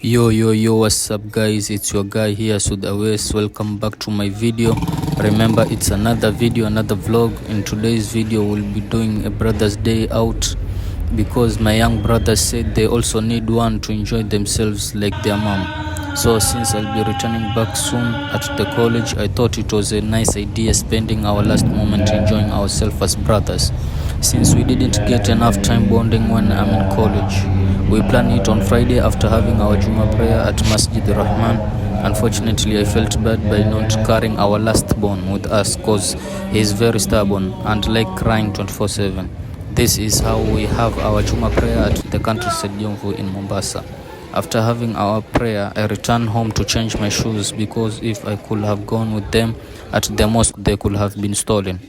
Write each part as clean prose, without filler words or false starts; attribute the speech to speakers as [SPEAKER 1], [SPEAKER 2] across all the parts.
[SPEAKER 1] Yo, what's up guys, it's your guy here, Sudawes. Welcome back to my video. Remember, it's another video, another vlog. In today's video we'll be doing a brother's day out because my young brothers said they also need one to enjoy themselves like their mom. So since I'll be returning back soon at the college, I thought it was a nice idea spending our last moment enjoying ourselves as brothers, since we didn't get enough time bonding when I'm in college. We planned it on Friday after having our Juma prayer at Masjid Rahman. Unfortunately, I felt bad by not carrying our last born with us cause he's very stubborn and like crying 24/7. This is how we have our Juma prayer at the countryside Jomvu in Mombasa. After having our prayer, I returned home to change my shoes because if I could have gone with them at the mosque, they could have been stolen.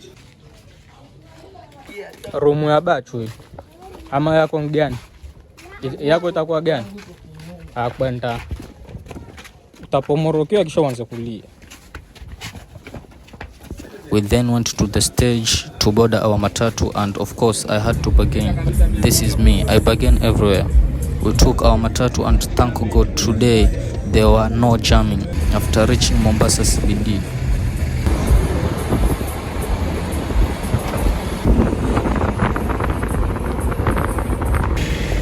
[SPEAKER 2] Rumu ya bachu ama yako gani? Yako itakuwa gani? Akwenda utapomorokiwa kisha uanze kulia.
[SPEAKER 1] We then went to the stage to board our matatu, and of course I had to bargain. This is me, I bargain everywhere. We took our matatu and thank God today there were no jamming after reaching Mombasa CBD.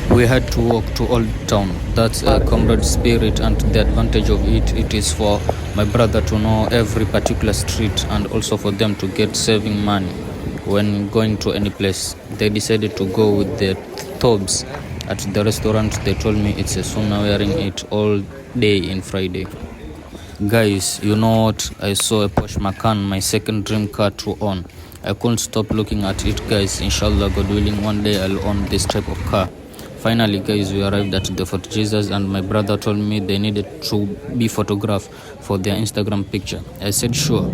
[SPEAKER 1] We had to walk to Old Town. That's a comrade spirit, and the advantage of it is for my brother to know every particular street and also for them to get saving money when going to any place. They decided to go with the thobs at the restaurant. They told me it's a sunnah wearing it all day in Friday. Guys, you know what? I saw a Porsche Macan, my second dream car to own. I couldn't stop looking at it, guys. Inshallah, God willing, one day I'll own this type of car. Finally, guys, we arrived at the Fort Jesus, and my brother told me they needed to be photographed for their Instagram picture. I said sure.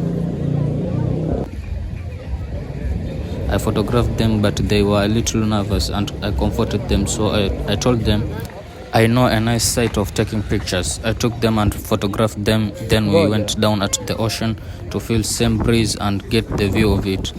[SPEAKER 1] I photographed them, but they were a little nervous and I comforted them, so I told them I know a nice site of taking pictures. I took them and photographed them. Then we went down at the ocean to feel same breeze and get the view of it.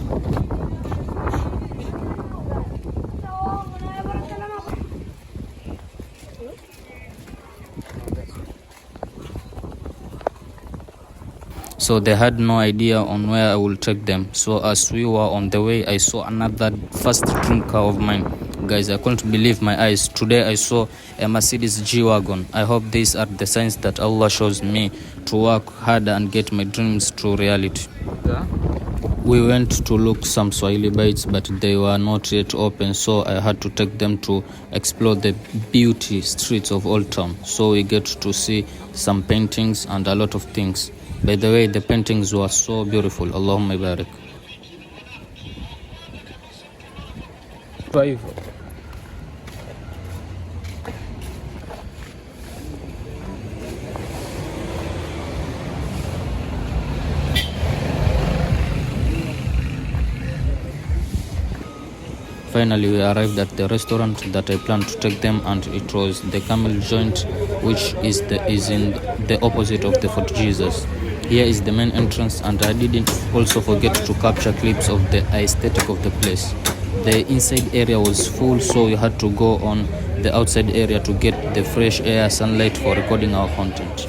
[SPEAKER 1] So they had no idea on where I will take them. So as we were on the way, I saw another first dream car of mine. Guys, I couldn't believe my eyes. Today I saw a Mercedes G-Wagon. I hope these are the signs that Allah shows me to work harder and get my dreams to reality. We went to look some Swahili bites, but they were not yet open, so I had to take them to explore the beauty streets of Old Town. So we get to see some paintings and a lot of things. By the way, the paintings were so beautiful. Allahumma barik. Finally, we arrived at the restaurant that I planned to take them, and it was the Camel'S joint, which is in the opposite of the Fort Jesus. Here is the main entrance, and I didn't also forget to capture clips of the aesthetic of the place. The inside area was full, so we had to go on the outside area to get the fresh air, sunlight for recording our content.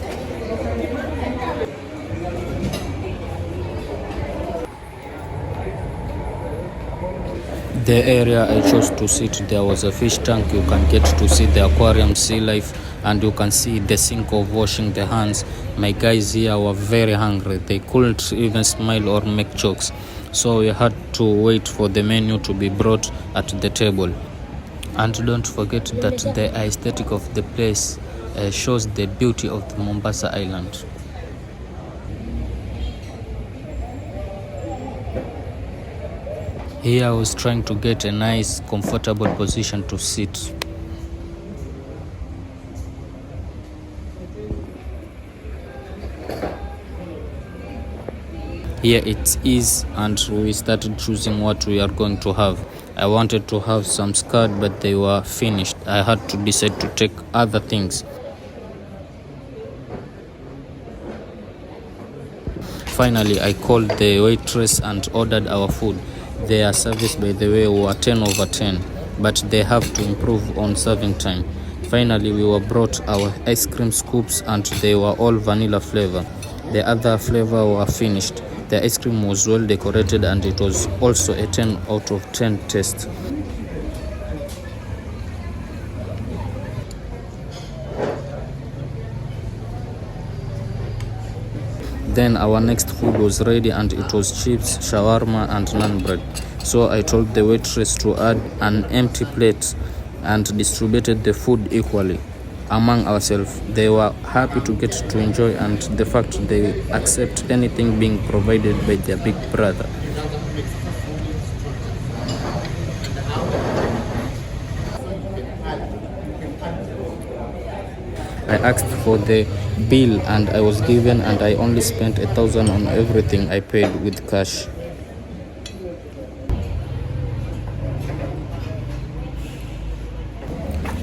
[SPEAKER 1] The area I chose to sit, there was a fish tank. You can get to see the aquarium, sea life, and you can see the sink of washing the hands. My guys here were very hungry. They couldn't even smile or make jokes. So we had to wait for the menu to be brought at the table. And don't forget that the aesthetic of the place shows the beauty of the Mombasa island. Here I was trying to get a nice, comfortable position to sit. Here it is, and we started choosing what we are going to have. I wanted to have some skirt, but they were finished. I had to decide to take other things. Finally, I called the waitress and ordered our food. Their service, by the way, were 10/10, but they have to improve on serving time. Finally, we were brought our ice cream scoops and they were all vanilla flavor. The other flavor were finished. The ice cream was well decorated and it was also a 10 out of 10 taste. Then our next food was ready and it was chips, shawarma and naan bread. So I told the waitress to add an empty plate and distributed the food equally among ourselves. They were happy to get to enjoy and the fact they accept anything being provided by their big brother. I asked for the bill and I was given, and I only spent 1,000 on everything I paid with cash.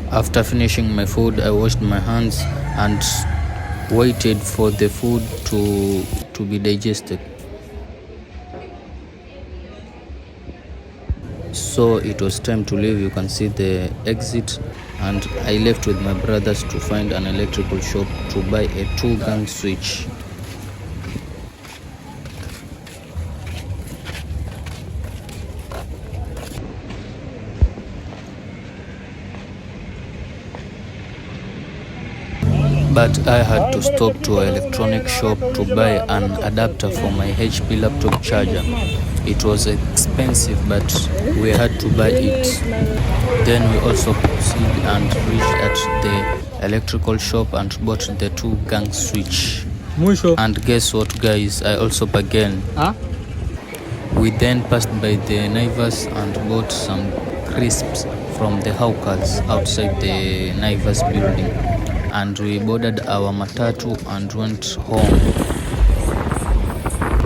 [SPEAKER 1] After finishing my food, I washed my hands and waited for the food to be digested. So it was time to leave. You can see the exit, and I left with my brothers to find an electrical shop to buy a 2-gang switch. But I had to stop to an electronic shop to buy an adapter for my HP laptop charger. It was expensive, but we had to buy it. Then we also proceeded and reached at the electrical shop and bought the 2-gang switch. And guess what, guys? I also bargained. We then passed by the Naivas and bought some crisps from the hawkers outside the Naivas building. And we boarded our matatu and went home.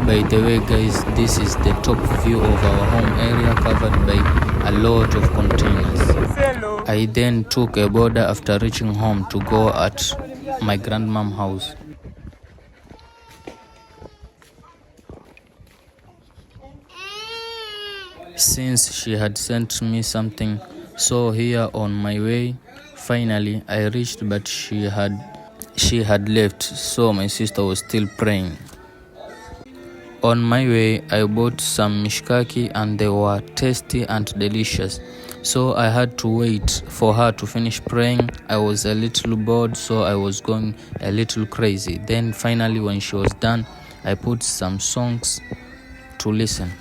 [SPEAKER 1] By the way, guys, this is the top view of our home area covered by a lot of containers. I then took a boarder after reaching home to go at my grandmom's house. Since she had sent me something, so here on my way, finally I reached, but she had left, so my sister was still praying. On my way, I bought some mishkaki and they were tasty and delicious. So I had to wait for her to finish praying. I was a little bored, so I was going a little crazy. Then finally, when she was done, I put some songs to listen.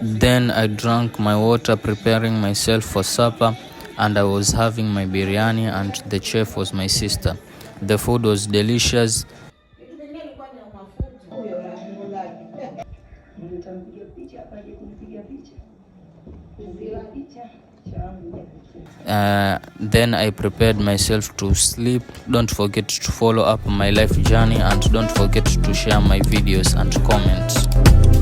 [SPEAKER 1] Then I drank my water, preparing myself for supper, and I was having my biryani, and the chef was my sister. The food was delicious. Then I prepared myself to sleep. Don't forget to follow up my life journey and don't forget to share my videos and comment.